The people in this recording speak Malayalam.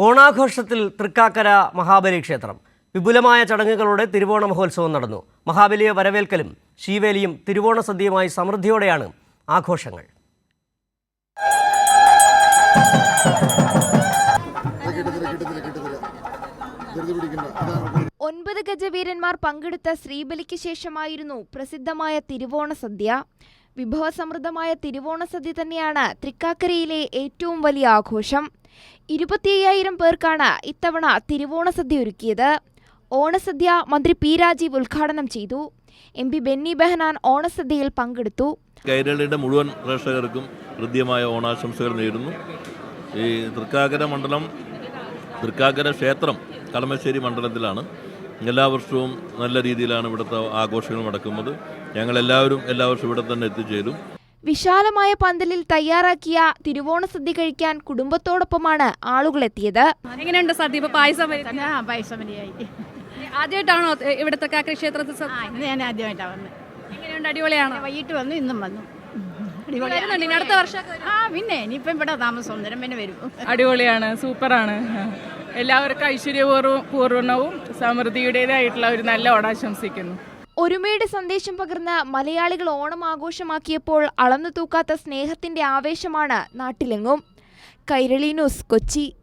ഓണാഘോഷത്തിൽ തൃക്കാക്കര മഹാബലി ക്ഷേത്രം വിപുലമായ ചടങ്ങുകളോടെ തിരുവോണ മഹോത്സവം നടന്നു. മഹാബലിയെ വരവേൽക്കലും ശീവേലിയും തിരുവോണ സദ്യയുമായി സമൃദ്ധിയോടെയാണ് ആഘോഷങ്ങൾ. ഒൻപത് ഗജവീരന്മാർ പങ്കെടുത്ത ശ്രീബലിക്ക് ശേഷമായിരുന്നു പ്രസിദ്ധമായ തിരുവോണ സദ്യ. വിഭവസമൃദ്ധമായ തിരുവോണ സദ്യ തന്നെയാണ് തൃക്കാക്കരയിലെ ഏറ്റവും വലിയ ആഘോഷം. 25,000 പേർക്കാണ് ഇത്തവണ തിരുവോണ സദ്യ ഒരുക്കിയത്. ഓണസദ്യ മന്ത്രി പി രാജീവ് ഉദ്ഘാടനം ചെയ്തു. MP ബെന്നി ബെഹനാൻ ഓണസദ്യയിൽ പങ്കെടുത്തു. കൈരളിയുടെ മുഴുവൻ പ്രേക്ഷകർക്കും ഹൃദ്യമായ ഓണാശംസകൾ നേരുന്നു. ഈ തൃക്കാക്കര മണ്ഡലം, തൃക്കാക്കര ക്ഷേത്രം കളമശ്ശേരി മണ്ഡലത്തിലാണ്. എല്ലാ വർഷവും നല്ല രീതിയിലാണ് ഇവിടുത്തെ ആഘോഷങ്ങൾ നടക്കുന്നത്. ഞങ്ങളെല്ലാവരും എല്ലാ വർഷവും ഇവിടെ തന്നെ എത്തിച്ചേരും. വിശാലമായ പന്തലിൽ തയ്യാറാക്കിയ തിരുവോണ സദ്യ കഴിക്കാൻ കുടുംബത്തോടൊപ്പമാണ് ആളുകൾ എത്തിയത്. എങ്ങനെയുണ്ട് സദ്യ? ഇപ്പൊ പായസം ആദ്യമായിട്ടാണോ ഇവിടെ തൃക്കാക്കര ക്ഷേത്രത്തിൽ? ഞാൻ ആദ്യമായിട്ടാണ് വന്നത്. എങ്ങനെയുണ്ട്? അടിപൊളിയാണോ? വൈകിട്ട് വന്നു, ഇന്നും വന്നു. അടുത്ത വർഷം പിന്നെ ഇനിയിപ്പം ഇവിടെ താമസം പിന്നെ വരും. അടിപൊളിയാണ്, സൂപ്പറാണ്. എല്ലാവർക്കും ഐശ്വര്യപൂർവ്വവും സമൃദ്ധിയുടേതായിട്ടുള്ള ഒരു നല്ല ഓണാശംസിക്കുന്നു. ഒരുമയുടെ സന്ദേശം പകർന്ന് മലയാളികൾ ഓണം ആഘോഷമാക്കിയപ്പോൾ അളന്നു തൂക്കാത്ത സ്നേഹത്തിന്റെ ആവേശമാണ് നാട്ടിലെങ്ങും. കൈരളി ന്യൂസ്, കൊച്ചി.